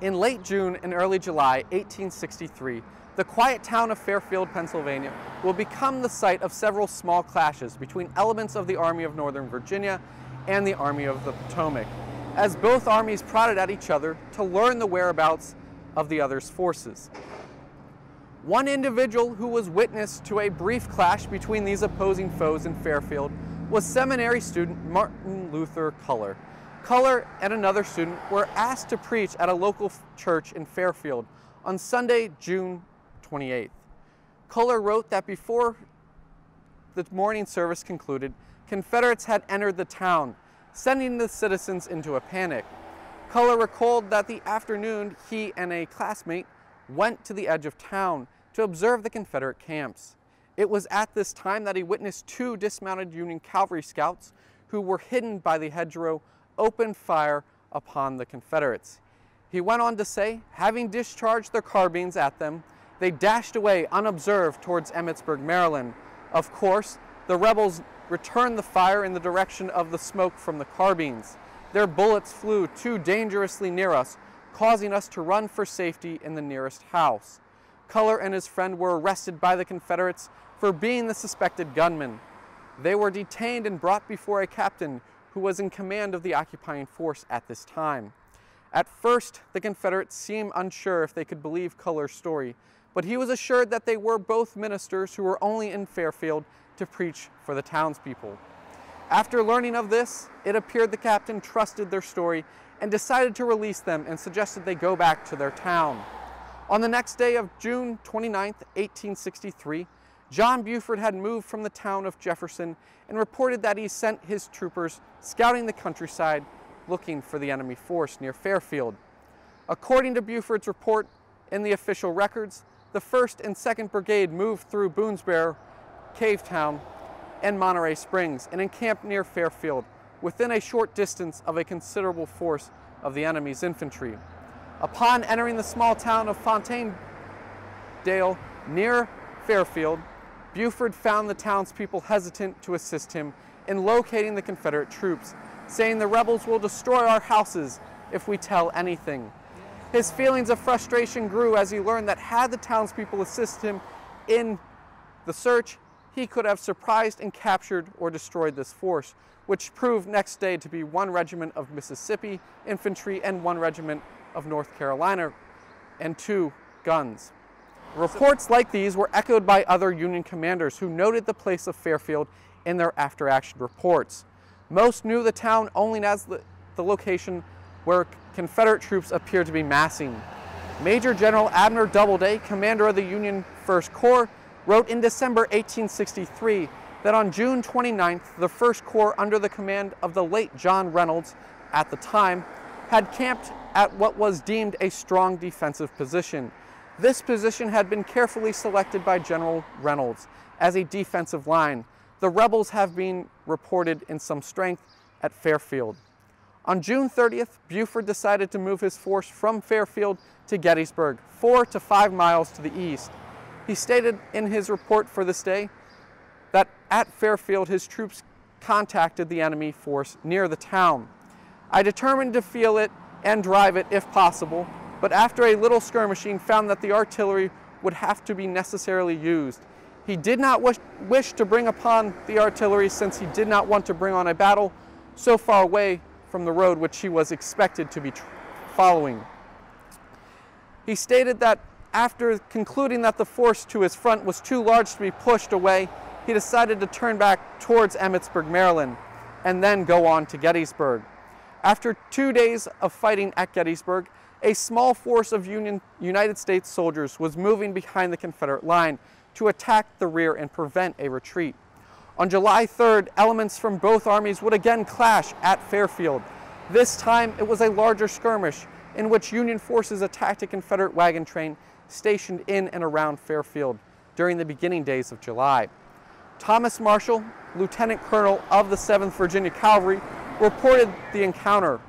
In late June and early July 1863, the quiet town of Fairfield, Pennsylvania, will become the site of several small clashes between elements of the Army of Northern Virginia and the Army of the Potomac, as both armies prodded at each other to learn the whereabouts of the other's forces. One individual who was witness to a brief clash between these opposing foes in Fairfield was seminary student Martin Luther Culler. Culler and another student were asked to preach at a local church in Fairfield on Sunday, June 28th. Culler wrote that before the morning service concluded, Confederates had entered the town, sending the citizens into a panic. Culler recalled that the afternoon he and a classmate went to the edge of town to observe the Confederate camps. It was at this time that he witnessed two dismounted Union cavalry scouts who were hidden by the hedgerow open fire upon the Confederates. He went on to say, having discharged their carbines at them, they dashed away unobserved towards Emmitsburg, Maryland. Of course, the rebels returned the fire in the direction of the smoke from the carbines. Their bullets flew too dangerously near us, causing us to run for safety in the nearest house. Culler and his friend were arrested by the Confederates for being the suspected gunmen. They were detained and brought before a captain who was in command of the occupying force at this time. At first, the Confederates seemed unsure if they could believe Culler's story, but he was assured that they were both ministers who were only in Fairfield to preach for the townspeople. After learning of this, it appeared the captain trusted their story and decided to release them and suggested they go back to their town. On the next day of June 29, 1863, John Buford had moved from the town of Jefferson and reported that he sent his troopers scouting the countryside looking for the enemy force near Fairfield. According to Buford's report in the official records, the 1st and 2nd Brigade moved through Boonesboro, Cavetown, and Monterey Springs and encamped near Fairfield within a short distance of a considerable force of the enemy's infantry. Upon entering the small town of Fontainedale near Fairfield, Buford found the townspeople hesitant to assist him in locating the Confederate troops, saying the rebels will destroy our houses if we tell anything. His feelings of frustration grew as he learned that had the townspeople assisted him in the search, he could have surprised and captured or destroyed this force, which proved next day to be 1 regiment of Mississippi infantry and 1 regiment of North Carolina and 2 guns. Reports like these were echoed by other Union commanders who noted the place of Fairfield in their after-action reports. Most knew the town only as the location where Confederate troops appeared to be massing. Major General Abner Doubleday, commander of the Union First Corps, wrote in December 1863 that on June 29th, the First Corps, under the command of the late John Reynolds at the time, had camped at what was deemed a strong defensive position. This position had been carefully selected by General Reynolds as a defensive line. The rebels have been reported in some strength at Fairfield. On June 30th, Buford decided to move his force from Fairfield to Gettysburg, 4 to 5 miles to the east. He stated in his report for this day that at Fairfield his troops contacted the enemy force near the town. I determined to feel it and drive it if possible, but after a little skirmishing found that the artillery would have to be necessarily used. He did not wish to bring upon the artillery since he did not want to bring on a battle so far away from the road which he was expected to be following. He stated that after concluding that the force to his front was too large to be pushed away, he decided to turn back towards Emmitsburg, Maryland, and then go on to Gettysburg. After 2 days of fighting at Gettysburg, a small force of United States soldiers was moving behind the Confederate line to attack the rear and prevent a retreat. On July 3rd, elements from both armies would again clash at Fairfield. This time, it was a larger skirmish in which Union forces attacked a Confederate wagon train stationed in and around Fairfield during the beginning days of July. Thomas Marshall, Lieutenant Colonel of the 7th Virginia Cavalry, reported the encounter.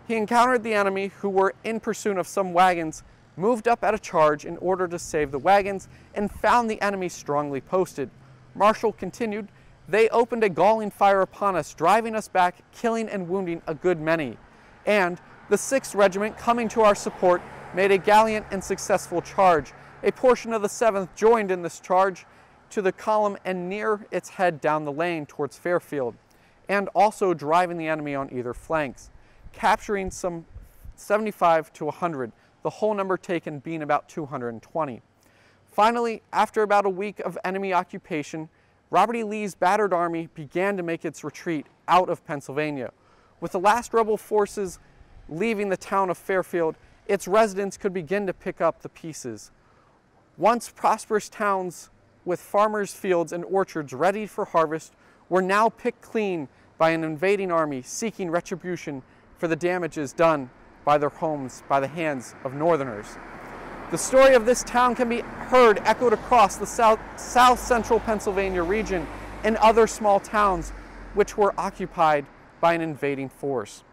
He encountered the enemy, who were in pursuit of some wagons, moved up at a charge in order to save the wagons, and found the enemy strongly posted. Marshall continued, "They opened a galling fire upon us, driving us back, killing and wounding a good many. And, The 6th Regiment, coming to our support, made a gallant and successful charge. A portion of the 7th joined in this charge to the column and near its head down the lane towards Fairfield, and also driving the enemy on either flanks, capturing some 75 to 100, the whole number taken being about 220. Finally, after about a week of enemy occupation, Robert E. Lee's battered army began to make its retreat out of Pennsylvania. With the last rebel forces leaving the town of Fairfield, its residents could begin to pick up the pieces. Once prosperous towns with farmers' fields and orchards ready for harvest were now picked clean by an invading army seeking retribution for the damages done by their homes by the hands of Northerners. The story of this town can be heard echoed across the south-central Pennsylvania region and other small towns which were occupied by an invading force.